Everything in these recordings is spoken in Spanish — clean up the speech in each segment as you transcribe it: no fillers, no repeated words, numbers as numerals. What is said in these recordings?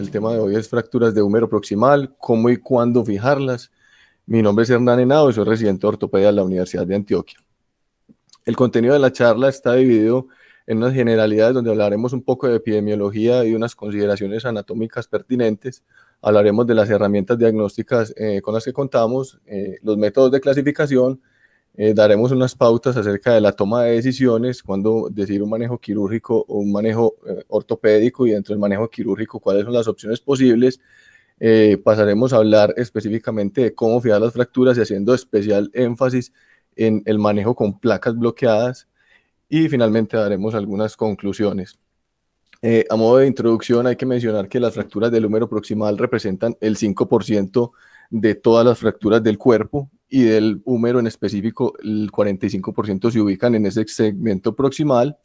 El tema de hoy es fracturas de húmero proximal, cómo y cuándo fijarlas. Mi nombre es Hernán Henao y soy residente de ortopedia de la Universidad de Antioquia. El contenido de la charla está dividido en unas generalidades donde hablaremos un poco de epidemiología y unas consideraciones anatómicas pertinentes. Hablaremos de las herramientas diagnósticas con las que contamos, los métodos de clasificación, daremos unas pautas acerca de la toma de decisiones, cuándo decir un manejo quirúrgico o un manejo ortopédico, y dentro del manejo quirúrgico cuáles son las opciones posibles. Pasaremos a hablar específicamente de cómo fijar las fracturas y haciendo especial énfasis en el manejo con placas bloqueadas, y finalmente daremos algunas conclusiones. A modo de introducción hay que mencionar que las fracturas del húmero proximal representan el 5% de todas las fracturas del cuerpo, y del húmero en específico el 45% se ubican en ese segmento proximal.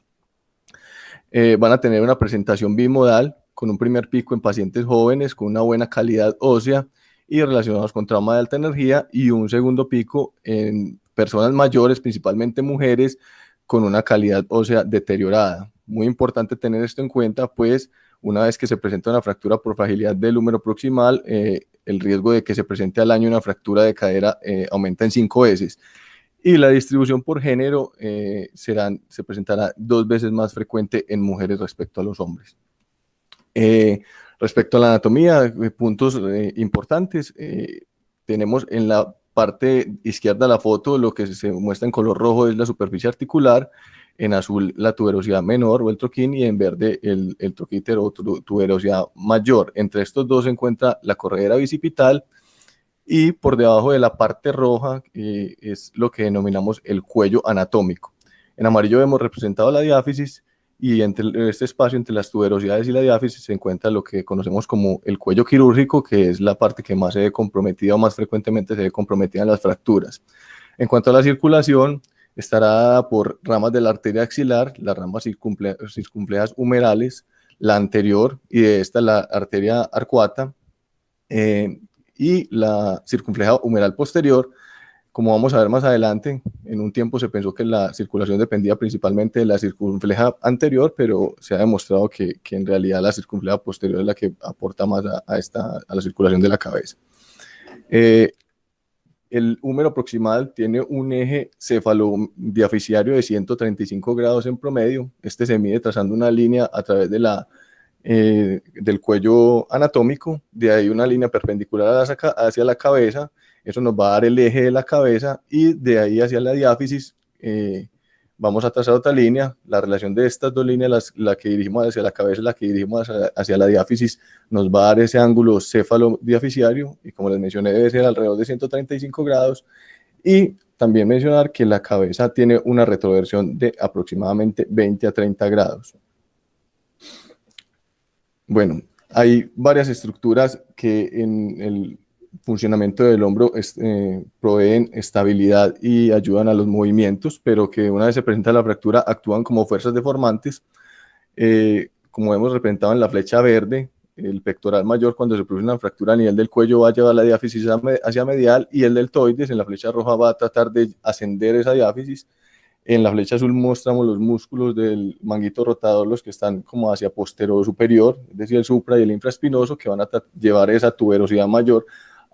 Van a tener una presentación bimodal con un primer pico en pacientes jóvenes con una buena calidad ósea y relacionados con trauma de alta energía, y un segundo pico en personas mayores, principalmente mujeres, con una calidad ósea deteriorada. Muy importante tener esto en cuenta, pues una vez que se presenta una fractura por fragilidad del húmero proximal, el riesgo de que se presente al año una fractura de cadera aumenta en 5 veces. Y la distribución por género se presentará 2 veces más frecuente en mujeres respecto a los hombres. Respecto a la anatomía, puntos importantes, tenemos en la parte izquierda de la foto lo que se muestra en color rojo es la superficie articular, en azul la tuberosidad menor o el troquín, y en verde el troquíter o tuberosidad mayor. Entre estos dos se encuentra la corredera bicipital, y por debajo de la parte roja es lo que denominamos el cuello anatómico. En amarillo vemos representado la diáfisis, y entre este espacio entre las tuberosidades y la diáfisis se encuentra lo que conocemos como el cuello quirúrgico, que es la parte que más se ve comprometida o más frecuentemente se ve comprometida en las fracturas. En cuanto a la circulación, estará dada por ramas de la arteria axilar, las ramas circunflejas humerales, la anterior, y de esta la arteria arcuata, y la circunfleja humeral posterior. Como vamos a ver más adelante, en un tiempo se pensó que la circulación dependía principalmente de la circunfleja anterior, pero se ha demostrado que en realidad la circunfleja posterior es la que aporta más a la circulación de la cabeza. El húmero proximal tiene un eje cefalodiaficiario de 135 grados en promedio. Este se mide trazando una línea a través del cuello anatómico, de ahí una línea perpendicular hacia la cabeza. Eso nos va a dar el eje de la cabeza, y de ahí hacia la diáfisis vamos a trazar otra línea. La relación de estas dos líneas, la que dirigimos hacia la cabeza y la que dirigimos hacia la diáfisis, nos va a dar ese ángulo cefalodiaficiario, y como les mencioné debe ser alrededor de 135 grados. Y también mencionar que la cabeza tiene una retroversión de aproximadamente 20 a 30 grados. Bueno, hay varias estructuras que en el funcionamiento del hombro proveen estabilidad y ayudan a los movimientos, pero que una vez se presenta la fractura actúan como fuerzas deformantes. Como hemos representado en la flecha verde, el pectoral mayor, cuando se produce una fractura a nivel del cuello, va a llevar la diáfisis hacia medial, y el deltoides en la flecha roja va a tratar de ascender esa diáfisis. En la flecha azul mostramos los músculos del manguito rotador, los que están como hacia posterior superior, es decir, el supra y el infraespinoso, que van a llevar esa tuberosidad mayor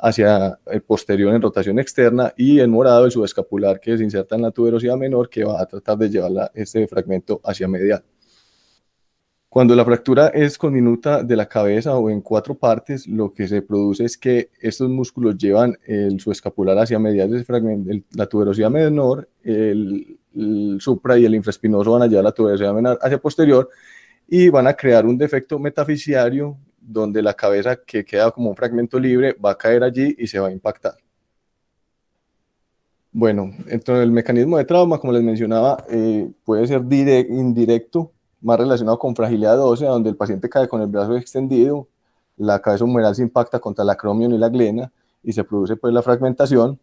hacia el posterior en rotación externa, y en morado el subescapular, que se inserta en la tuberosidad menor, que va a tratar de llevar este fragmento hacia medial. Cuando la fractura es conminuta de la cabeza o en 4 partes, lo que se produce es que estos músculos llevan el subescapular hacia medial de ese fragmento, la tuberosidad menor, el supra y el infraespinoso van a llevar la tuberosidad menor hacia posterior, y van a crear un defecto metafisiario donde la cabeza, que queda como un fragmento libre, va a caer allí y se va a impactar. Bueno, entonces el mecanismo de trauma, como les mencionaba, puede ser indirecto, más relacionado con fragilidad ósea, donde el paciente cae con el brazo extendido, la cabeza humeral se impacta contra el acromion y la glena, y se produce pues la fragmentación.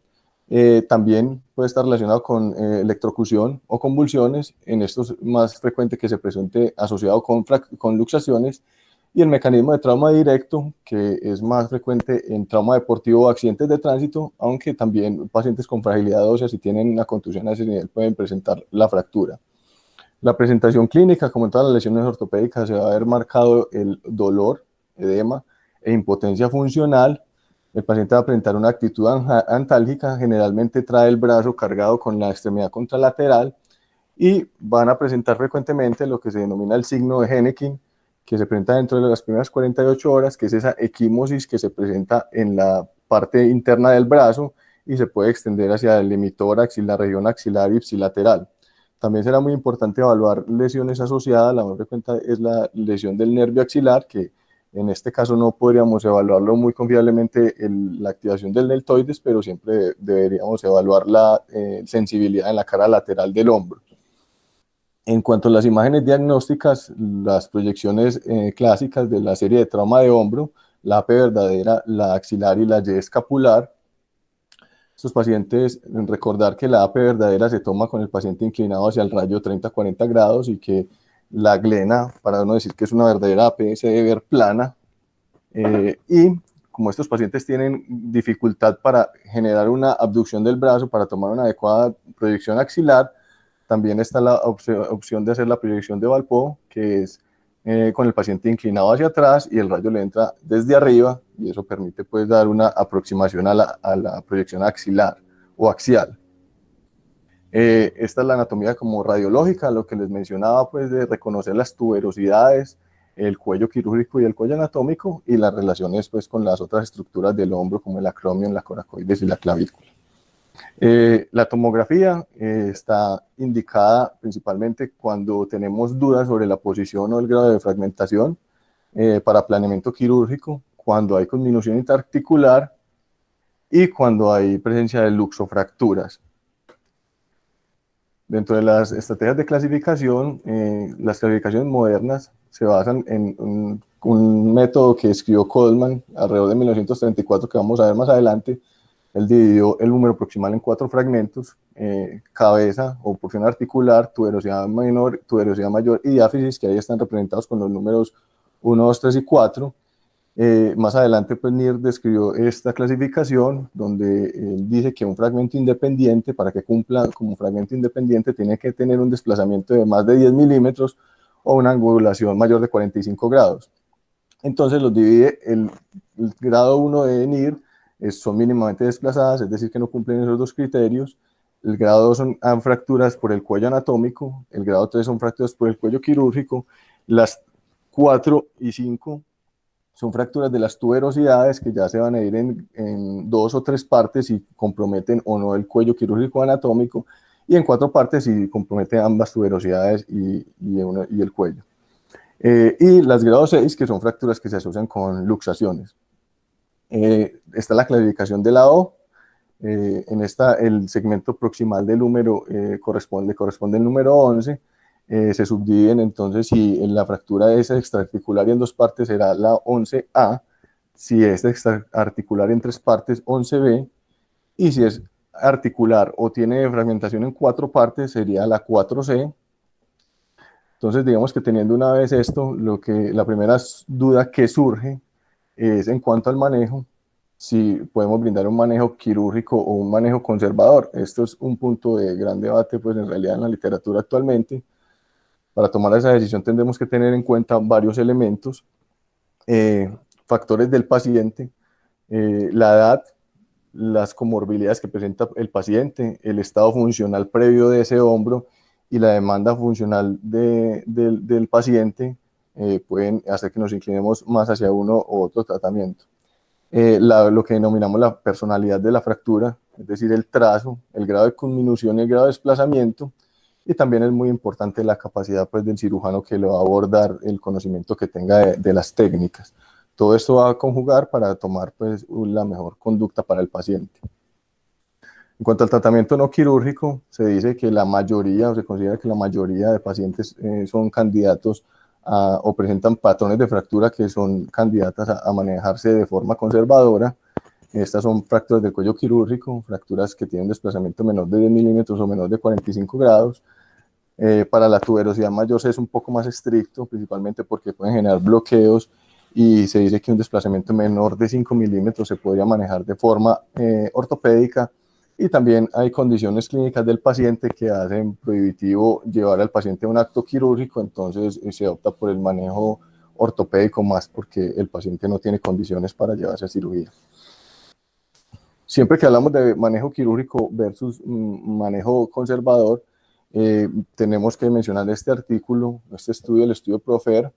También puede estar relacionado con electrocución o convulsiones. En esto es más frecuente que se presente asociado con luxaciones. Y el mecanismo de trauma directo, que es más frecuente en trauma deportivo o accidentes de tránsito, aunque también pacientes con fragilidad ósea, si tienen una contusión a ese nivel, pueden presentar la fractura. La presentación clínica, como en todas las lesiones ortopédicas, se va a ver marcado el dolor, edema, e impotencia funcional. El paciente va a presentar una actitud antálgica, generalmente trae el brazo cargado con la extremidad contralateral y van a presentar frecuentemente lo que se denomina el signo de Henneking, que se presenta dentro de las primeras 48 horas, que es esa equimosis que se presenta en la parte interna del brazo y se puede extender hacia el hemitórax y la región axilar y ipsilateral. También será muy importante evaluar lesiones asociadas. La más frecuente es la lesión del nervio axilar, que en este caso no podríamos evaluarlo muy confiablemente la activación del deltoides, pero siempre deberíamos evaluar la sensibilidad en la cara lateral del hombro. En cuanto a las imágenes diagnósticas, las proyecciones clásicas de la serie de trauma de hombro, la AP verdadera, la axilar y la Y escapular. Estos pacientes, recordar que la AP verdadera se toma con el paciente inclinado hacia el rayo 30-40 grados y que la glena, para no decir que es una verdadera AP, se debe ver plana. Y como estos pacientes tienen dificultad para generar una abducción del brazo, para tomar una adecuada proyección axilar, también está la opción de hacer la proyección de Valpo, que es con el paciente inclinado hacia atrás y el rayo le entra desde arriba y eso permite pues dar una aproximación a la proyección axilar o axial. Esta es la anatomía como radiológica, lo que les mencionaba pues de reconocer las tuberosidades, el cuello quirúrgico y el cuello anatómico y las relaciones pues con las otras estructuras del hombro como el acromion, la coracoides y la clavícula. La tomografía está indicada principalmente cuando tenemos dudas sobre la posición o el grado de fragmentación para planeamiento quirúrgico, cuando hay conminución interarticular y cuando hay presencia de luxofracturas. Dentro de las estrategias de clasificación, las clasificaciones modernas se basan en un método que escribió Coleman alrededor de 1934, que vamos a ver más adelante. Él dividió el número proximal en 4 fragmentos: cabeza o porción articular, tuberosidad menor, tuberosidad mayor y diáfisis, que ahí están representados con los números 1, 2, 3 y 4. Más adelante, pues NIR describió esta clasificación, donde él dice que un fragmento independiente, para que cumpla como fragmento independiente, tiene que tener un desplazamiento de más de 10 milímetros o una angulación mayor de 45 grados. Entonces los divide el grado 1 de NIR, son mínimamente desplazadas, es decir, que no cumplen esos 2 criterios. El grado 2 son fracturas por el cuello anatómico, el grado 3 son fracturas por el cuello quirúrgico, las 4 y 5 son fracturas de las tuberosidades que ya se van a ir en 2 o 3 partes y comprometen o no el cuello quirúrgico anatómico, y en 4 partes si comprometen ambas tuberosidades y el cuello. Y las grado 6, que son fracturas que se asocian con luxaciones. Está la clasificación de la O. En esta, el segmento proximal del húmero corresponde al número 11. Se subdividen entonces, si en la fractura es extraarticular y en 2 partes será la 11A, si es extraarticular en 3 partes 11B, y si es articular o tiene fragmentación en 4 partes sería la 4C. Entonces digamos que teniendo una vez esto, la primera duda que surge es en cuanto al manejo, si podemos brindar un manejo quirúrgico o un manejo conservador. Esto es un punto de gran debate pues en realidad en la literatura actualmente. Para tomar esa decisión tendremos que tener en cuenta varios elementos, factores del paciente, la edad, las comorbilidades que presenta el paciente, el estado funcional previo de ese hombro y la demanda funcional del paciente pueden hacer que nos inclinemos más hacia uno u otro tratamiento. Lo que denominamos la personalidad de la fractura, es decir, el trazo, el grado de conminución y el grado de desplazamiento. Y también es muy importante la capacidad pues, del cirujano que lo va a abordar, el conocimiento que tenga de las técnicas. Todo esto va a conjugar para tomar pues, la mejor conducta para el paciente. En cuanto al tratamiento no quirúrgico, se dice que la mayoría, o se considera que la mayoría de pacientes son candidatos o presentan patrones de fractura que son candidatas a manejarse de forma conservadora. Estas son fracturas del cuello quirúrgico, fracturas que tienen desplazamiento menor de 10 milímetros o menor de 45 grados. Para la tuberosidad mayor es un poco más estricto, principalmente porque pueden generar bloqueos y se dice que un desplazamiento menor de 5 milímetros se podría manejar de forma ortopédica, y también hay condiciones clínicas del paciente que hacen prohibitivo llevar al paciente a un acto quirúrgico, entonces se opta por el manejo ortopédico más porque el paciente no tiene condiciones para llevarse a cirugía. Siempre que hablamos de manejo quirúrgico versus manejo conservador, tenemos que mencionar este artículo, este estudio, el estudio PROFER.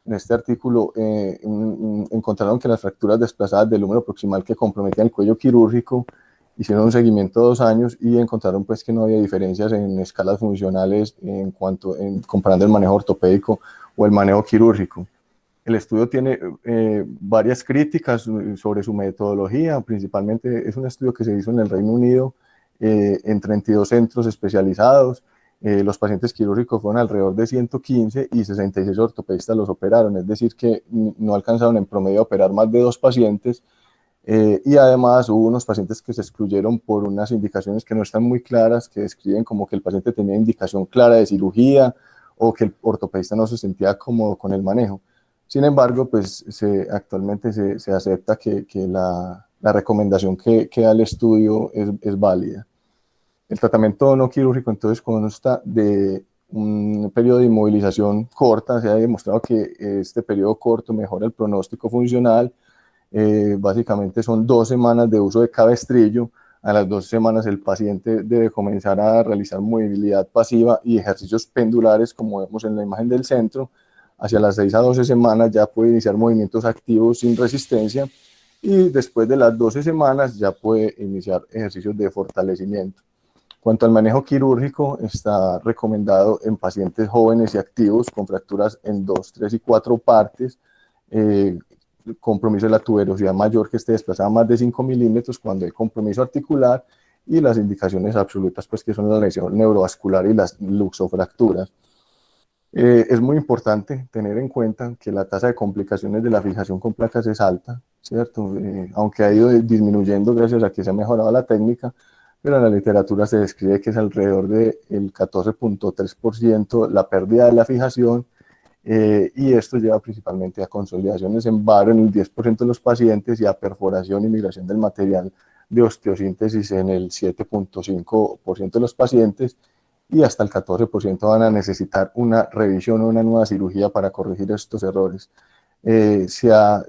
En este artículo encontraron que las fracturas desplazadas del húmero proximal que comprometían el cuello quirúrgico hicieron un seguimiento de 2 años y encontraron pues que no había diferencias en escalas funcionales comparando el manejo ortopédico o el manejo quirúrgico. El estudio tiene varias críticas sobre su metodología, principalmente es un estudio que se hizo en el Reino Unido en 32 centros especializados. Los pacientes quirúrgicos fueron alrededor de 115 y 66 ortopedistas los operaron, es decir que no alcanzaron en promedio a operar más de 2 pacientes y además hubo unos pacientes que se excluyeron por unas indicaciones que no están muy claras, que describen como que el paciente tenía indicación clara de cirugía o que el ortopedista no se sentía cómodo con el manejo. Sin embargo, pues actualmente se acepta que la recomendación que da el estudio es válida. El tratamiento no quirúrgico entonces consta de un periodo de inmovilización corta. Se ha demostrado que este periodo corto mejora el pronóstico funcional. Básicamente son 2 semanas de uso de cabestrillo. A las 2 semanas el paciente debe comenzar a realizar movilidad pasiva y ejercicios pendulares, como vemos en la imagen del centro. Hacia las 6 a 12 semanas ya puede iniciar movimientos activos sin resistencia y después de las 12 semanas ya puede iniciar ejercicios de fortalecimiento. Cuanto al manejo quirúrgico, está recomendado en pacientes jóvenes y activos con fracturas en 2, 3 y 4 partes, compromiso de la tuberosidad mayor que esté desplazada más de 5 milímetros cuando hay compromiso articular y las indicaciones absolutas pues que son la lesión neurovascular y las luxofracturas. Es muy importante tener en cuenta que la tasa de complicaciones de la fijación con placas es alta, ¿cierto? Aunque ha ido disminuyendo gracias a que se ha mejorado la técnica, pero en la literatura se describe que es alrededor del 14.3% la pérdida de la fijación, y esto lleva principalmente a consolidaciones en varo en el 10% de los pacientes y a perforación y migración del material de osteosíntesis en el 7.5% de los pacientes, y hasta el 14% van a necesitar una revisión o una nueva cirugía para corregir estos errores. Se ha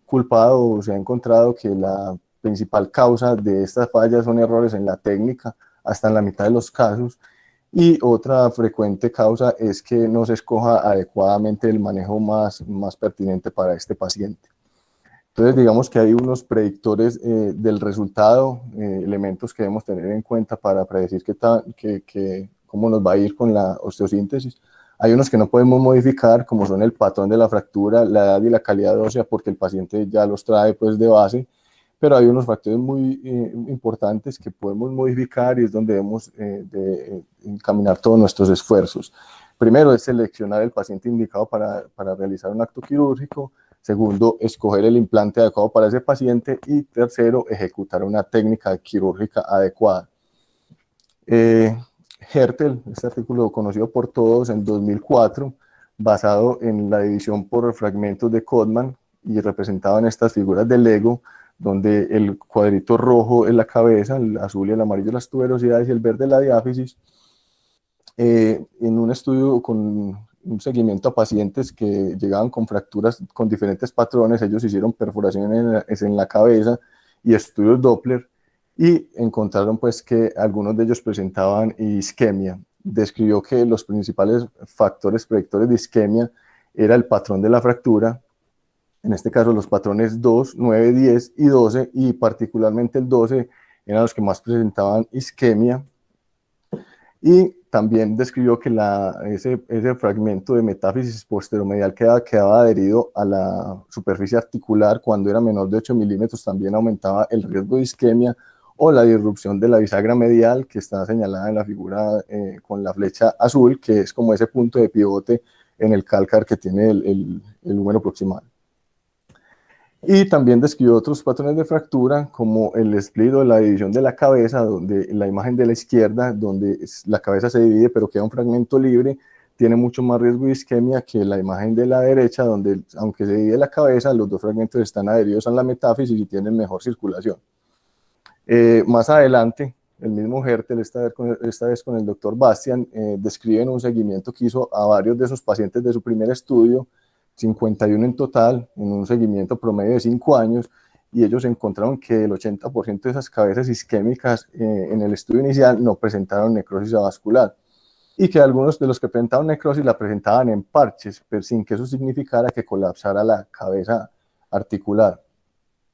culpado o se ha encontrado que la principal causa de estas fallas son errores en la técnica, hasta en la mitad de los casos, y otra frecuente causa es que no se escoja adecuadamente el manejo más pertinente para este paciente. Entonces, digamos que hay unos predictores del resultado, elementos que debemos tener en cuenta para predecir cómo nos va a ir con la osteosíntesis. Hay unos que no podemos modificar, como son el patrón de la fractura, la edad y la calidad ósea, porque el paciente ya los trae pues de base, pero hay unos factores muy importantes que podemos modificar y es donde debemos encaminar todos nuestros esfuerzos. Primero es seleccionar el paciente indicado para realizar un acto quirúrgico. Segundo, escoger el implante adecuado para ese paciente. Y tercero, ejecutar una técnica quirúrgica adecuada. Hertel, este artículo conocido por todos en 2004, basado en la división por fragmentos de Codman y representado en estas figuras de Lego, donde el cuadrito rojo es la cabeza, el azul y el amarillo las tuberosidades y el verde la diáfisis. En un estudio con un seguimiento a pacientes que llegaban con fracturas con diferentes patrones, ellos hicieron perforaciones en la cabeza y estudios Doppler y encontraron pues que algunos de ellos presentaban isquemia. Describió que los principales factores predictores de isquemia era el patrón de la fractura, en este caso los patrones 2, 9, 10 y 12, y particularmente el 12 eran los que más presentaban isquemia. Y también describió que ese fragmento de metáfisis posteromedial quedaba adherido a la superficie articular cuando era menor de 8 milímetros, también aumentaba el riesgo de isquemia, o la disrupción de la bisagra medial, que está señalada en la figura con la flecha azul, que es como ese punto de pivote en el cálcar que tiene el húmero proximal. Y también describió otros patrones de fractura, como el split o la división de la cabeza, donde la imagen de la izquierda, donde la cabeza se divide pero queda un fragmento libre, tiene mucho más riesgo de isquemia que la imagen de la derecha, donde aunque se divide la cabeza, los 2 fragmentos están adheridos a la metáfisis y tienen mejor circulación. Más adelante, el mismo Hertel, esta vez con el doctor Bastian, describe en un seguimiento que hizo a varios de esos pacientes de su primer estudio, 51 en total, en un seguimiento promedio de 5 años, y ellos encontraron que el 80% de esas cabezas isquémicas en el estudio inicial no presentaron necrosis avascular, y que algunos de los que presentaban necrosis la presentaban en parches, pero sin que eso significara que colapsara la cabeza articular.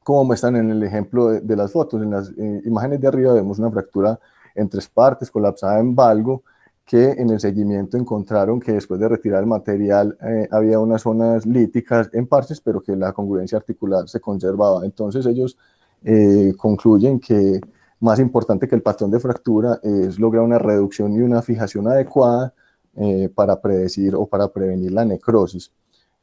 Como muestran en el ejemplo de las fotos, en las imágenes de arriba vemos una fractura en 3 partes, colapsada en valgo, que en el seguimiento encontraron que después de retirar el material había unas zonas líticas en parches, pero que la congruencia articular se conservaba. Entonces ellos concluyen que más importante que el patrón de fractura es lograr una reducción y una fijación adecuada para predecir o para prevenir la necrosis.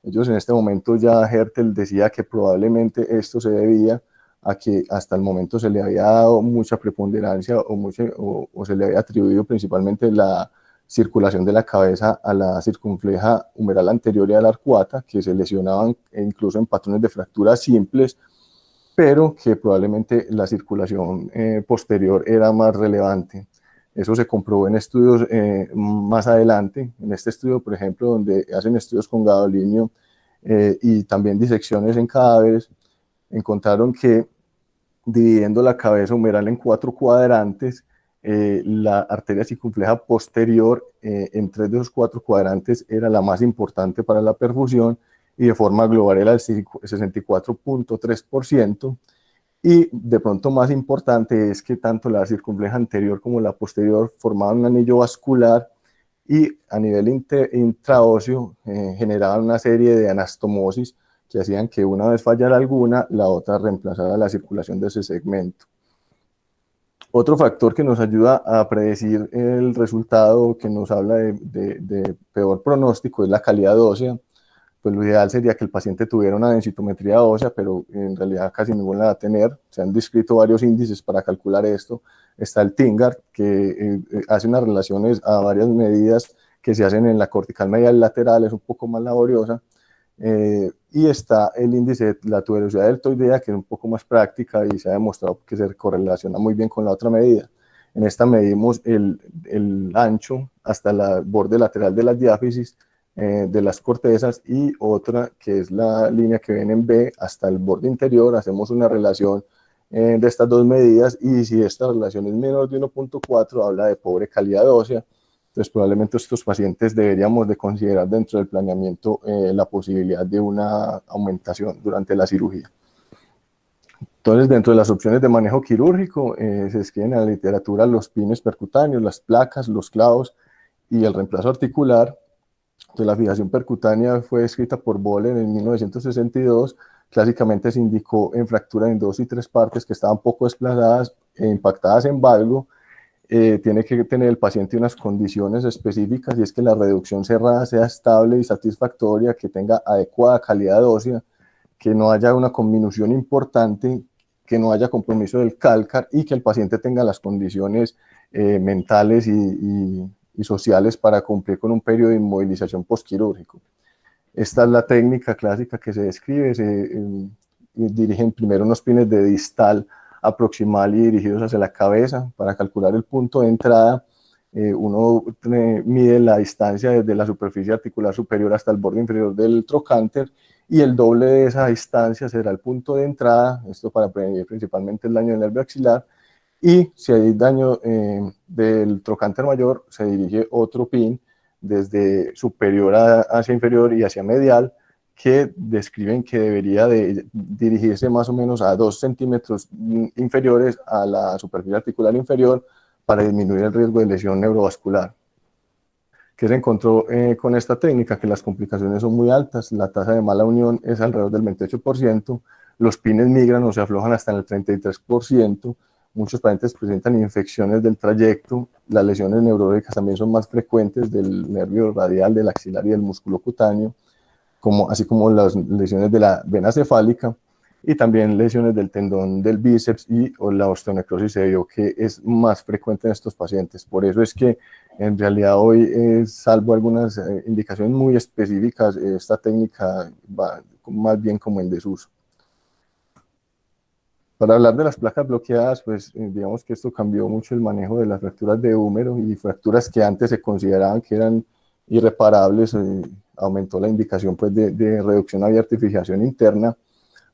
Ellos en este momento ya Hertel decía que probablemente esto se debía a que hasta el momento se le había dado mucha preponderancia o se le había atribuido principalmente la circulación de la cabeza a la circunfleja humeral anterior y a la arcuata, que se lesionaban incluso en patrones de fracturas simples, pero que probablemente la circulación posterior era más relevante. Eso se comprobó en estudios más adelante. En este estudio, por ejemplo, donde hacen estudios con gadolinio y también disecciones en cadáveres, encontraron que dividiendo la cabeza humeral en 4 cuadrantes, la arteria circunfleja posterior en 3 de esos 4 cuadrantes era la más importante para la perfusión y de forma global era el 64.3%. Y de pronto más importante es que tanto la circunfleja anterior como la posterior formaban un anillo vascular y a nivel intraóseo generaban una serie de anastomosis que hacían que una vez fallara alguna, la otra reemplazara la circulación de ese segmento. Otro factor que nos ayuda a predecir el resultado, que nos habla de peor pronóstico, es la calidad ósea. Pues lo ideal sería que el paciente tuviera una densitometría ósea, pero en realidad casi ninguna la va a tener. Se han descrito varios índices para calcular esto. Está el TINGAR, que hace unas relaciones a varias medidas que se hacen en la cortical medial lateral, es un poco más laboriosa. Y está el índice de la tuberosidad deltoidea, que es un poco más práctica y se ha demostrado que se correlaciona muy bien con la otra medida. En esta medimos el ancho hasta el borde lateral de las diáfisis de las cortezas, y otra que es la línea que ven en B hasta el borde interior. Hacemos una relación de estas dos medidas, y si esta relación es menor de 1.4 habla de pobre calidad ósea. Entonces probablemente estos pacientes deberíamos de considerar dentro del planeamiento la posibilidad de una aumentación durante la cirugía. Entonces, dentro de las opciones de manejo quirúrgico se escriben en la literatura los pines percutáneos, las placas, los clavos y el reemplazo articular. Entonces, la fijación percutánea fue escrita por Bohlen en 1962. Clásicamente se indicó en fractura en 2 y 3 partes que estaban poco desplazadas e impactadas en valgo. Tiene que tener el paciente unas condiciones específicas, y es que la reducción cerrada sea estable y satisfactoria, que tenga adecuada calidad ósea, que no haya una conminución importante, que no haya compromiso del cálcar, y que el paciente tenga las condiciones mentales y sociales para cumplir con un periodo de inmovilización postquirúrgico. Esta es la técnica clásica que se describe. Se dirigen primero unos pines de distal a proximal y dirigidos hacia la cabeza para calcular el punto de entrada. Uno mide la distancia desde la superficie articular superior hasta el borde inferior del trocánter, y el doble de esa distancia será el punto de entrada, esto para prevenir principalmente el daño del nervio axilar. Y si hay daño del trocánter mayor, se dirige otro pin desde superior hacia inferior y hacia medial, que describen que debería de dirigirse más o menos a 2 centímetros inferiores a la superficie articular inferior para disminuir el riesgo de lesión neurovascular. ¿Qué se encontró con esta técnica? Que las complicaciones son muy altas, la tasa de mala unión es alrededor del 28%, los pines migran o se aflojan hasta en el 33%, muchos pacientes presentan infecciones del trayecto, las lesiones neurológicas también son más frecuentes del nervio radial, del axilar y del músculo cutáneo, así como las lesiones de la vena cefálica, y también lesiones del tendón del bíceps, o la osteonecrosis se vio que es más frecuente en estos pacientes. Por eso es que en realidad hoy, salvo algunas indicaciones muy específicas, esta técnica va más bien como en desuso. Para hablar de las placas bloqueadas, pues digamos que esto cambió mucho el manejo de las fracturas de húmero, y fracturas que antes se consideraban que eran irreparables, aumentó la indicación pues, de reducción abierta y fijación interna.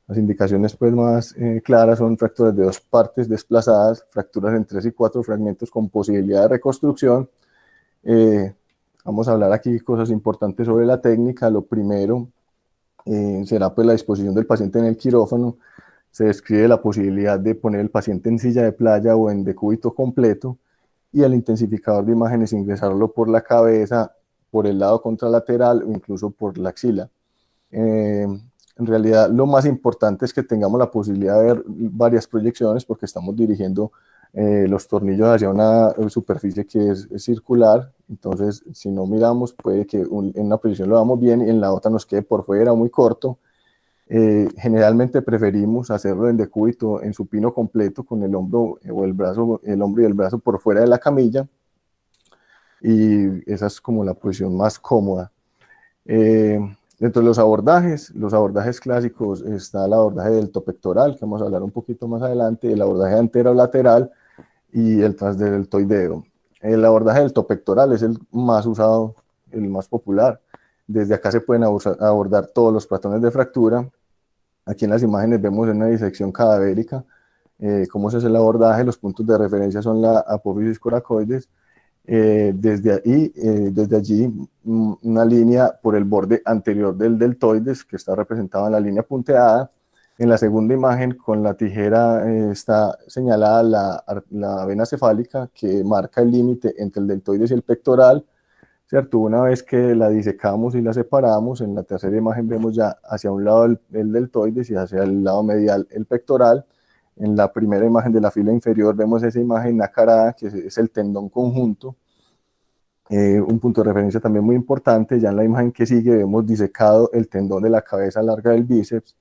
Las indicaciones pues, más claras son fracturas de 2 partes desplazadas, fracturas en 3 y 4 fragmentos con posibilidad de reconstrucción. Vamos a hablar aquí cosas importantes sobre la técnica. Lo primero será pues, la disposición del paciente en el quirófano. Se describe la posibilidad de poner el paciente en silla de playa o en decúbito completo, y el intensificador de imágenes ingresarlo por la cabeza, por el lado contralateral o incluso por la axila. En realidad lo más importante es que tengamos la posibilidad de ver varias proyecciones, porque estamos dirigiendo los tornillos hacia una superficie que es circular. Entonces, si no miramos, puede que en una posición lo vamos bien y en la otra nos quede por fuera muy corto. Generalmente preferimos hacerlo en decúbito, en supino completo, con el hombro o el hombro y el brazo por fuera de la camilla, y esa es como la posición más cómoda. Dentro de los abordajes clásicos está el abordaje deltopectoral, que vamos a hablar un poquito más adelante, el abordaje anterolateral y el transdeltoideo. El abordaje deltopectoral es el más usado, el más popular. Desde acá se pueden abordar todos los patrones de fractura. Aquí en las imágenes vemos una disección cadavérica, cómo se hace el abordaje. Los puntos de referencia son la apófisis coracoides. Desde allí, una línea por el borde anterior del deltoides, que está representada en la línea punteada. En la segunda imagen, con la tijera, está señalada la vena cefálica, que marca el límite entre el deltoides y el pectoral, ¿cierto? Una vez que la disecamos y la separamos, en la tercera imagen vemos ya hacia un lado el deltoides y hacia el lado medial el pectoral. En la primera imagen de la fila inferior vemos esa imagen nacarada, que es el tendón conjunto. Un punto de referencia también muy importante. Ya en la imagen que sigue vemos disecado el tendón de la cabeza larga del bíceps.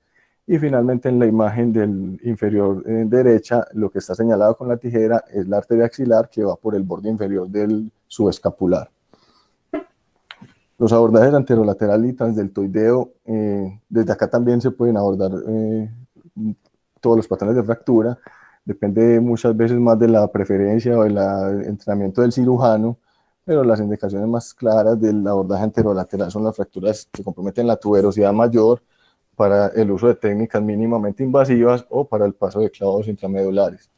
Y finalmente en la imagen del inferior derecha, lo que está señalado con la tijera es la arteria axilar, que va por el borde inferior del subescapular. Los abordajes anterolateral y transdeltoideo, desde acá también se pueden abordar todos los patrones de fractura. Depende muchas veces más de la preferencia o del entrenamiento del cirujano, pero las indicaciones más claras del abordaje anterolateral son las fracturas que comprometen la tuberosidad mayor, para el uso de técnicas mínimamente invasivas o para el paso de clavos intramedulares.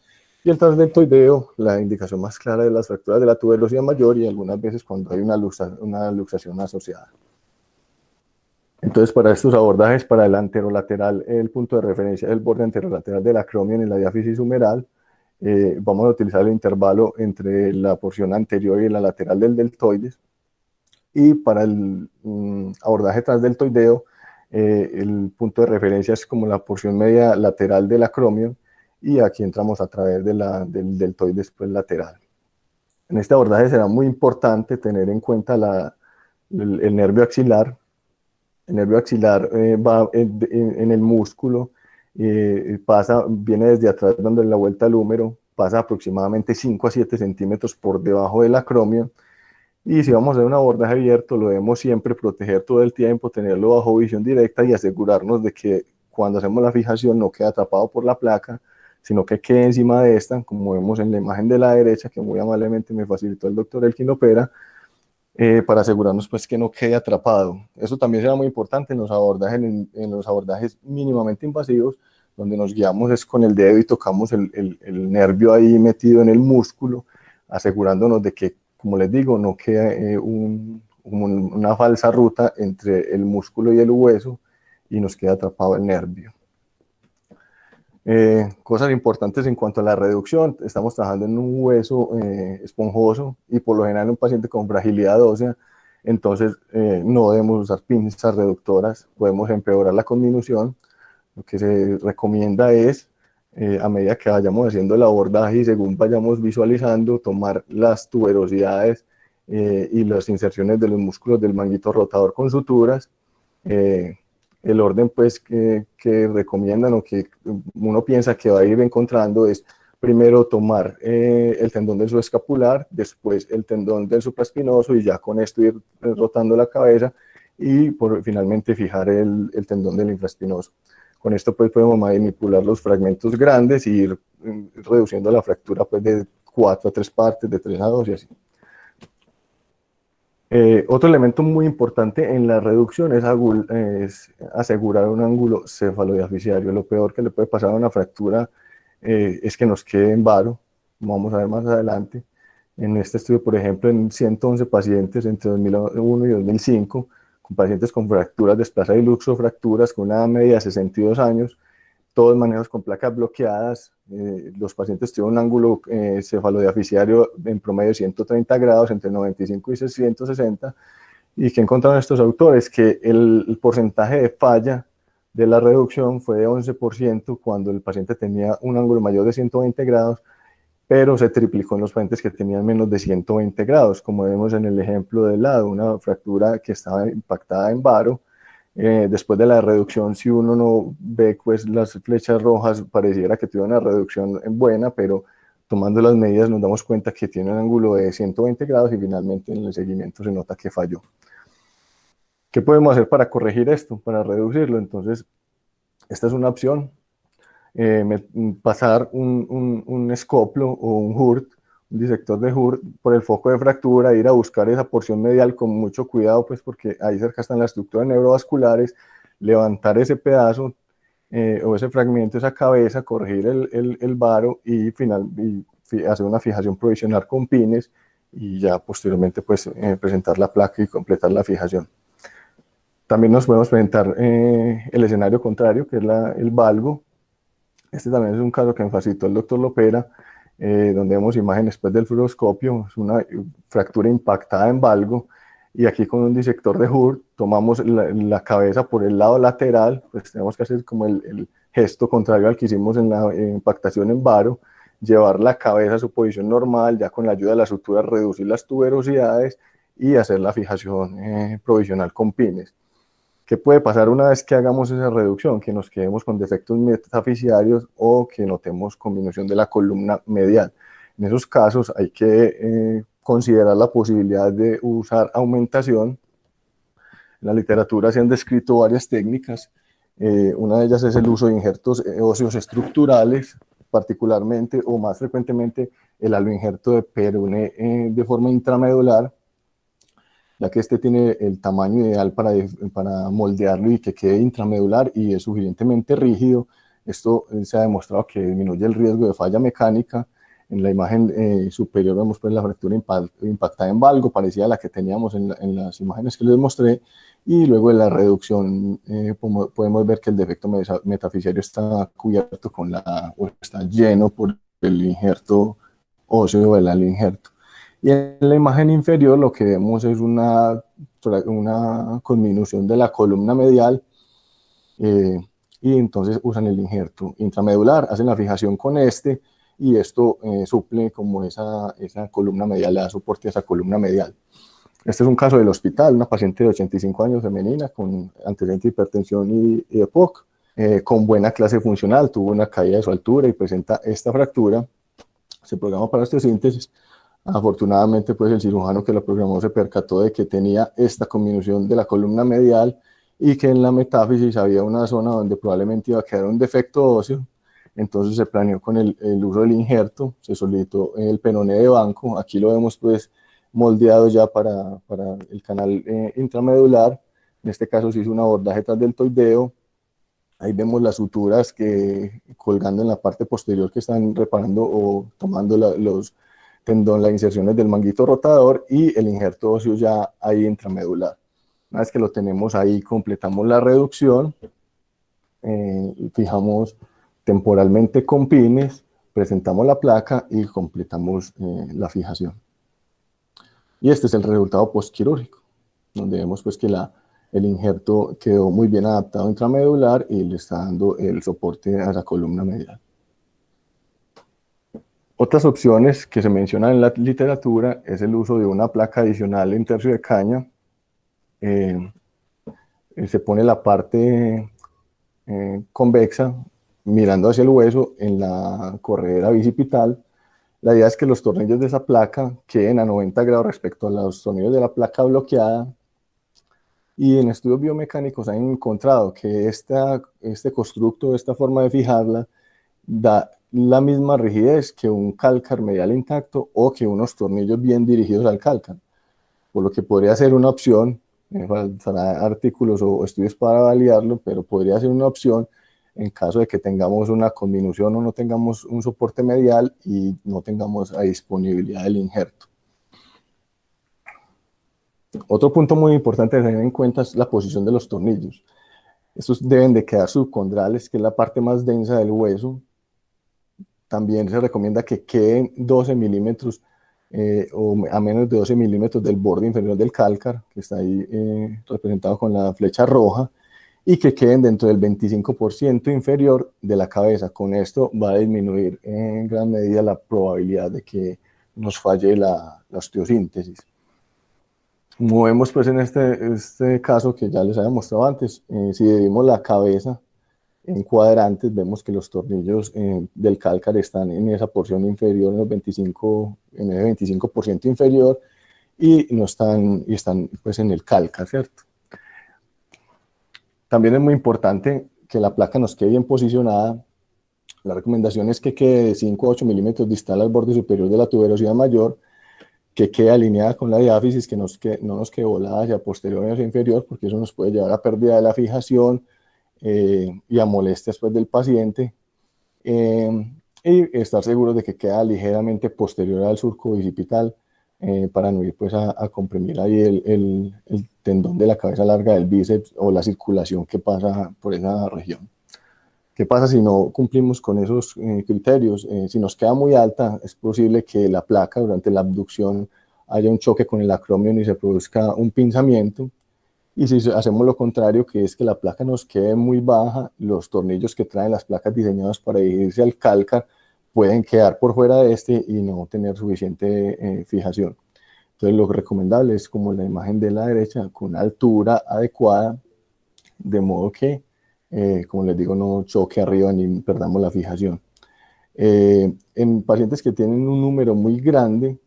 Y el transdeltoideo, la indicación más clara de las fracturas de la tuberosidad mayor y algunas veces cuando hay una luxación asociada. Entonces, para estos abordajes, para el anterolateral, el punto de referencia es el borde anterolateral del acromion en la diáfisis humeral. Vamos a utilizar el intervalo entre la porción anterior y la lateral del deltoides. Y para el abordaje transdeltoideo, el punto de referencia es como la porción media lateral del acromion, y aquí entramos a través del deltoides pues, lateral. En este abordaje será muy importante tener en cuenta el nervio axilar. El nervio axilar va en el músculo, viene desde atrás dando la vuelta al húmero, pasa aproximadamente 5 a 7 centímetros por debajo del acromion. Y si vamos a hacer un abordaje abierto, lo debemos siempre proteger todo el tiempo, tenerlo bajo visión directa y asegurarnos de que cuando hacemos la fijación no quede atrapado por la placa, sino que quede encima de esta, como vemos en la imagen de la derecha, que muy amablemente me facilitó el doctor Elkin Lopera, para asegurarnos pues, que no quede atrapado. Eso también será muy importante en los abordajes mínimamente invasivos, donde nos guiamos es con el dedo y tocamos el nervio ahí metido en el músculo, asegurándonos de que, como les digo, no quede una falsa ruta entre el músculo y el hueso y nos queda atrapado el nervio. Cosas importantes en cuanto a la reducción: estamos trabajando en un hueso esponjoso y por lo general en un paciente con fragilidad ósea, entonces no debemos usar pinzas reductoras, podemos empeorar la conminución. Lo que se recomienda es, a medida que vayamos haciendo el abordaje y según vayamos visualizando, tomar las tuberosidades y las inserciones de los músculos del manguito rotador con suturas. El orden pues, que recomiendan o que uno piensa que va a ir encontrando es primero tomar el tendón del subescapular, después el tendón del supraespinoso, y ya con esto ir rotando la cabeza y finalmente fijar el tendón del infraespinoso. Con esto pues podemos manipular los fragmentos grandes y ir reduciendo la fractura pues, de 4 a 3 partes, de 3 a 2 y así. Otro elemento muy importante en la reducción es asegurar un ángulo cefalodiaficiario. Lo peor que le puede pasar a una fractura es que nos quede en varo, como vamos a ver más adelante. En este estudio, por ejemplo, en 111 pacientes entre 2001 y 2005, con pacientes con fracturas desplazadas y luxofracturas con una media de 62 años, todos manejos con placas bloqueadas. Los pacientes tuvieron un ángulo cefalodiaficiario en promedio de 130 grados entre 95 y 160. ¿Y qué encontraron estos autores? Que el porcentaje de falla de la reducción fue de 11% cuando el paciente tenía un ángulo mayor de 120 grados, pero se triplicó en los pacientes que tenían menos de 120 grados, como vemos en el ejemplo del lado, una fractura que estaba impactada en varo. Después de la reducción, si uno no ve pues las flechas rojas, pareciera que tiene una reducción buena, pero tomando las medidas nos damos cuenta que tiene un ángulo de 120 grados y finalmente en el seguimiento se nota que falló. ¿Qué podemos hacer para corregir esto, para reducirlo? Entonces, esta es una opción. Pasar un escoplo o un HURT, un disector de HURT, por el foco de fractura, ir a buscar esa porción medial con mucho cuidado, pues porque ahí cerca están las estructuras neurovasculares, levantar ese pedazo o ese fragmento, esa cabeza, corregir el varo y hacer una fijación provisional con pines y ya posteriormente pues presentar la placa y completar la fijación. También nos podemos presentar el escenario contrario, que es el valgo. Este también es un caso que enfacitó el doctor Lopera, donde vemos imágenes después del fluoroscopio, es una fractura impactada en valgo, y aquí con un disector de HURT tomamos la cabeza por el lado lateral, pues tenemos que hacer como el gesto contrario al que hicimos en la impactación en varo, llevar la cabeza a su posición normal, ya con la ayuda de la sutura reducir las tuberosidades y hacer la fijación provisional con pines. ¿Qué puede pasar una vez que hagamos esa reducción? Que nos quedemos con defectos metafisiarios o que notemos combinación de la columna medial. En esos casos hay que considerar la posibilidad de usar aumentación. En la literatura se han descrito varias técnicas. Una de ellas es el uso de injertos óseos estructurales, particularmente o más frecuentemente el aloinjerto de peroné de forma intramedular, ya que este tiene el tamaño ideal para moldearlo y que quede intramedular y es suficientemente rígido. Esto se ha demostrado que disminuye el riesgo de falla mecánica. En la imagen superior vemos pues la fractura impactada en valgo, parecida a la que teníamos en las imágenes que les mostré, y luego en la reducción podemos ver que el defecto metafisiario está cubierto o está lleno por el injerto óseo del aloinjerto. Y en la imagen inferior lo que vemos es una conminución de la columna medial y entonces usan el injerto intramedular, hacen la fijación con este y esto suple como esa columna medial, le da soporte a esa columna medial. Este es un caso del hospital, una paciente de 85 años femenina con antecedente de hipertensión y EPOC, con buena clase funcional, tuvo una caída de su altura y presenta esta fractura. Se programa para osteosíntesis. Afortunadamente, pues el cirujano que lo programó se percató de que tenía esta combinación de la columna medial y que en la metáfisis había una zona donde probablemente iba a quedar un defecto óseo. Entonces se planeó con el uso del injerto, se solicitó el peroné de banco. Aquí lo vemos pues moldeado ya para el canal intramedular. En este caso se hizo un abordaje transdeltoideo. Ahí vemos las suturas colgando en la parte posterior que están reparando o tomando las inserciones del manguito rotador y el injerto óseo ya ahí intramedular. Una vez que lo tenemos ahí, completamos la reducción, fijamos temporalmente con pines, presentamos la placa y completamos la fijación. Y este es el resultado postquirúrgico, donde vemos pues que el injerto quedó muy bien adaptado intramedular y le está dando el soporte a la columna medial. Otras opciones que se mencionan en la literatura es el uso de una placa adicional en tercio de caña. Se pone la parte convexa mirando hacia el hueso en la corredera bicipital. La idea es que los tornillos de esa placa queden a 90 grados respecto a los tornillos de la placa bloqueada. Y en estudios biomecánicos han encontrado que este constructo, esta forma de fijarla, da la misma rigidez que un cálcar medial intacto o que unos tornillos bien dirigidos al cálcar. por lo que podría ser una opción, faltará artículos o estudios para validarlo, pero podría ser una opción en caso de que tengamos una conminución o no tengamos un soporte medial y no tengamos la disponibilidad del injerto. Otro punto muy importante de tener en cuenta es la posición de los tornillos. Estos deben de quedar subcondrales, que es la parte más densa del hueso. También se recomienda que queden 12 milímetros o a menos de 12 milímetros del borde inferior del cálcar, que está ahí representado con la flecha roja, y que queden dentro del 25% inferior de la cabeza. Con esto va a disminuir en gran medida la probabilidad de que nos falle la osteosíntesis. Como vemos pues en este caso que ya les había mostrado antes, si dividimos la cabeza en cuadrantes, vemos que los tornillos del cálcar están en esa porción inferior, en el 25% inferior, y están pues en el cálcar, ¿cierto? También es muy importante que la placa nos quede bien posicionada. La recomendación es que quede de 5 a 8 milímetros distal al borde superior de la tuberosidad mayor, que quede alineada con la diáfisis, que no nos quede volada hacia posterior o hacia inferior, porque eso nos puede llevar a pérdida de la fijación y a molestias pues, del paciente. Y estar seguros de que queda ligeramente posterior al surco bicipital para no ir pues, a comprimir ahí el tendón de la cabeza larga del bíceps o la circulación que pasa por esa región. ¿Qué pasa si no cumplimos con esos criterios? Si nos queda muy alta, es posible que la placa durante la abducción haya un choque con el acromion y se produzca un pinzamiento. Y si hacemos lo contrario, que es que la placa nos quede muy baja, los tornillos que traen las placas diseñadas para dirigirse al cálcar pueden quedar por fuera de este y no tener suficiente fijación. Entonces lo recomendable es como la imagen de la derecha, con una altura adecuada, de modo que como les digo, no choque arriba ni perdamos la fijación. En pacientes que tienen un número muy grande,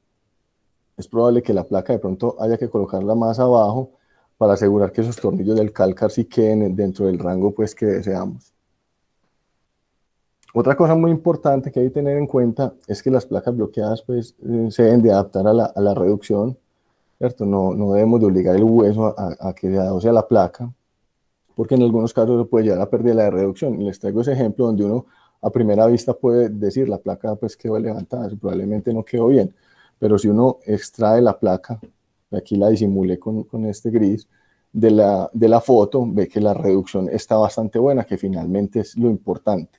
es probable que la placa de pronto haya que colocarla más abajo para asegurar que esos tornillos del cálcar sí queden dentro del rango pues, que deseamos. Otra cosa muy importante que hay que tener en cuenta es que las placas bloqueadas pues, se deben de adaptar a la reducción, ¿cierto? No debemos de obligar el hueso a que se adoce a la placa, porque en algunos casos se puede llegar a pérdida de reducción. Les traigo ese ejemplo donde uno a primera vista puede decir la placa pues quedó levantada, probablemente no quedó bien, pero si uno extrae la placa, aquí la disimulé con este gris, de la foto, ve que la reducción está bastante buena, que finalmente es lo importante.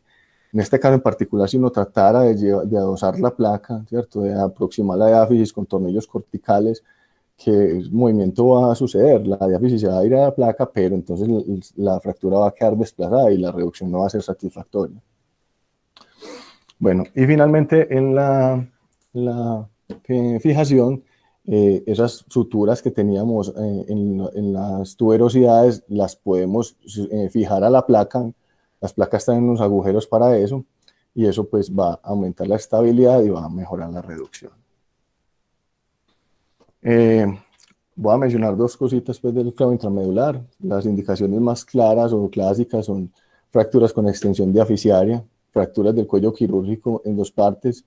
En este caso en particular, si uno tratara de adosar la placa, ¿cierto? De aproximar la diáfisis con tornillos corticales, que el movimiento va a suceder, la diáfisis se va a ir a la placa, pero entonces la fractura va a quedar desplazada y la reducción no va a ser satisfactoria. Bueno, y finalmente en la fijación, esas suturas que teníamos en las tuberosidades las podemos fijar a la placa. Las placas tienen unos agujeros para eso y eso pues va a aumentar la estabilidad y va a mejorar la reducción. Voy a mencionar dos cositas pues, del clavo intramedular. Las indicaciones más claras o clásicas son fracturas con extensión diaficiaria, fracturas del cuello quirúrgico en dos partes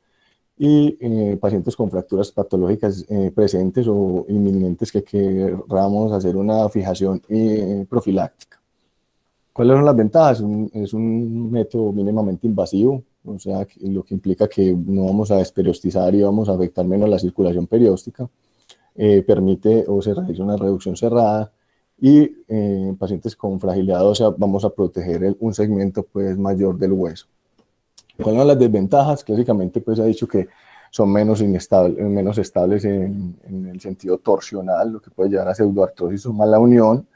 y pacientes con fracturas patológicas presentes o inminentes que queramos hacer una fijación profiláctica. ¿Cuáles son las ventajas? Es un método mínimamente invasivo, o sea, lo que implica que no vamos a desperiostizar y vamos a afectar menos la circulación perióstica. Permite o se realiza una reducción cerrada y en pacientes con fragilidad ósea vamos a proteger un segmento pues, mayor del hueso. ¿Cuáles son las desventajas? Clásicamente pues, se ha dicho que son menos estables en el sentido torsional, lo que puede llevar a pseudoartrosis o mala unión.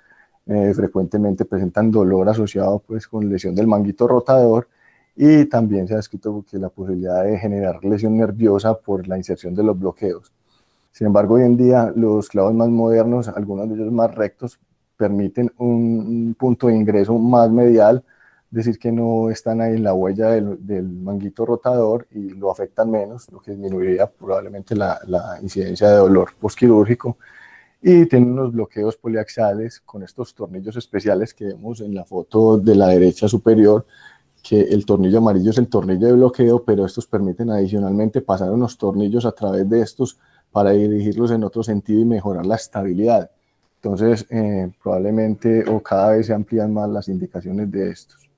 Frecuentemente presentan dolor asociado pues, con lesión del manguito rotador y también se ha descrito que la posibilidad de generar lesión nerviosa por la inserción de los bloqueos. Sin embargo, hoy en día los clavos más modernos, algunos de ellos más rectos, permiten un punto de ingreso más medial, es decir, que no están ahí en la huella del manguito rotador y lo afectan menos, lo que disminuiría probablemente la incidencia de dolor postquirúrgico. Y tienen unos bloqueos poliaxiales con estos tornillos especiales que vemos en la foto de la derecha superior, que el tornillo amarillo es el tornillo de bloqueo, pero estos permiten adicionalmente pasar unos tornillos a través de estos para dirigirlos en otro sentido y mejorar la estabilidad. Entonces, probablemente o cada vez se amplían más las indicaciones de estos.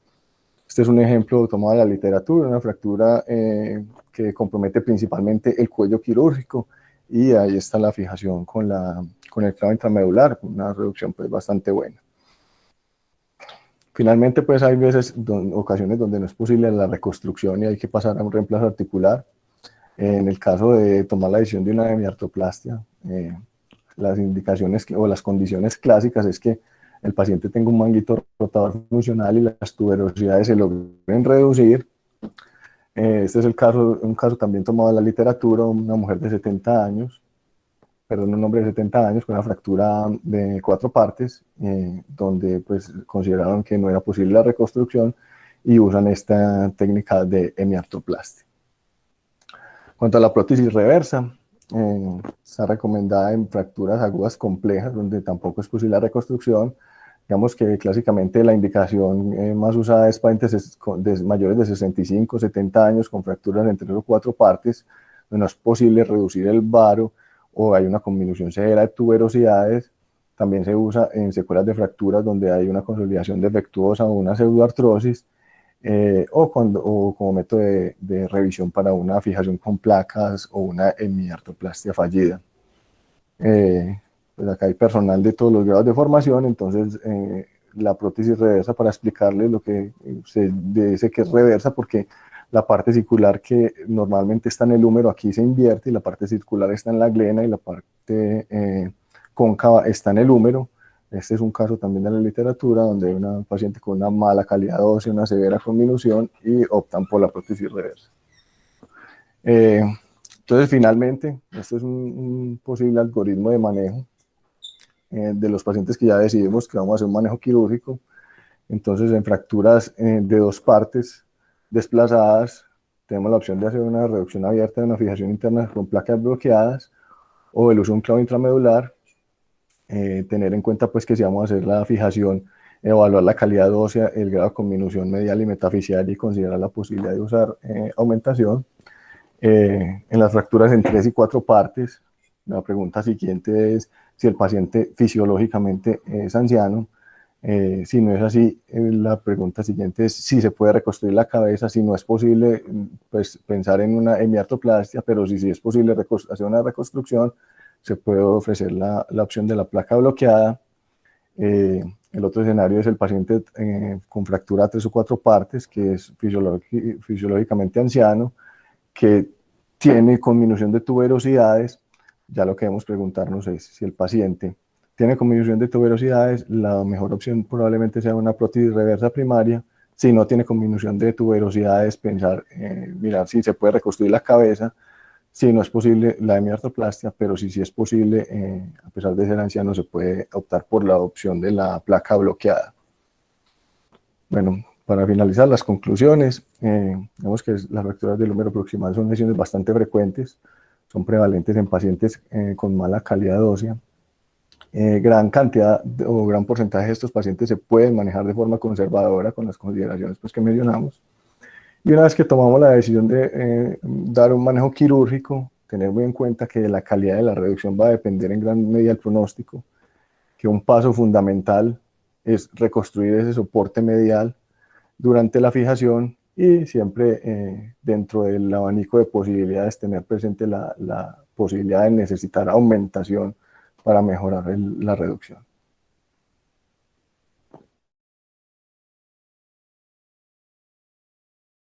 Este es un ejemplo tomado de la literatura, una fractura que compromete principalmente el cuello quirúrgico, y ahí está la fijación con el clavo intramedular, una reducción pues bastante buena. Finalmente, pues hay ocasiones donde no es posible la reconstrucción y hay que pasar a un reemplazo articular. En el caso de tomar la decisión de una hemiartroplastia, las indicaciones o las condiciones clásicas es que el paciente tenga un manguito rotador funcional y las tuberosidades se logren reducir. Este es un caso también tomado de la literatura, una mujer de 70 años, perdón, un hombre de 70 años con una fractura de 4 partes, donde pues consideraron que no era posible la reconstrucción y usan esta técnica de hemiartroplastia. En cuanto a la prótesis reversa, está recomendada en fracturas agudas complejas, donde tampoco es posible la reconstrucción. Digamos que clásicamente la indicación más usada es pacientes mayores de 65, 70 años con fracturas en 3 o 4 partes, donde no es posible reducir el varo o hay una disminución severa de tuberosidades. También se usa en secuelas de fracturas donde hay una consolidación defectuosa o una pseudoartrosis, o como método de revisión para una fijación con placas o una hemiartroplastia fallida. Pues acá hay personal de todos los grados de formación, entonces la prótesis reversa, para explicarles lo que se dice que es reversa, porque la parte circular que normalmente está en el húmero aquí se invierte y la parte circular está en la glena y la parte cóncava está en el húmero. Este es un caso también de la literatura donde hay una paciente con una mala calidad ósea, una severa conminución y optan por la prótesis reversa. Entonces, finalmente, este es un posible algoritmo de manejo de los pacientes que ya decidimos que vamos a hacer un manejo quirúrgico. Entonces, en fracturas de 2 partes desplazadas, tenemos la opción de hacer una reducción abierta de una fijación interna con placas bloqueadas o el uso de un clavo intramedular. Tener en cuenta pues que si vamos a hacer la fijación, evaluar la calidad ósea, el grado de conminución medial y metafisial y considerar la posibilidad de usar aumentación. En las fracturas en 3 y 4 partes, la pregunta siguiente es si el paciente fisiológicamente es anciano. Si no es así, la pregunta siguiente es si se puede reconstruir la cabeza. Si no es posible, pues pensar en una hemiartroplastia, pero si es posible hacer una reconstrucción, se puede ofrecer la opción de la placa bloqueada. El otro escenario es el paciente con fractura a 3 o 4 partes, que es fisiológicamente anciano, que tiene conminución de tuberosidades. Ya lo que debemos preguntarnos es si el paciente tiene conminución de tuberosidades, la mejor opción probablemente sea una prótesis reversa primaria. Si no tiene conminución de tuberosidades, pensar, mirar si se puede reconstruir la cabeza. Si no es posible la hemiartroplastia, pero si sí es posible, a pesar de ser anciano, se puede optar por la opción de la placa bloqueada. Bueno, para finalizar las conclusiones, vemos que las fracturas del húmero proximal son lesiones bastante frecuentes, son prevalentes en pacientes con mala calidad ósea. Gran cantidad o gran porcentaje de estos pacientes se pueden manejar de forma conservadora con las consideraciones pues, que mencionamos. Y una vez que tomamos la decisión de dar un manejo quirúrgico, tener muy en cuenta que la calidad de la reducción va a depender en gran medida del pronóstico, que un paso fundamental es reconstruir ese soporte medial durante la fijación y siempre dentro del abanico de posibilidades tener presente la posibilidad de necesitar aumentación para mejorar la reducción.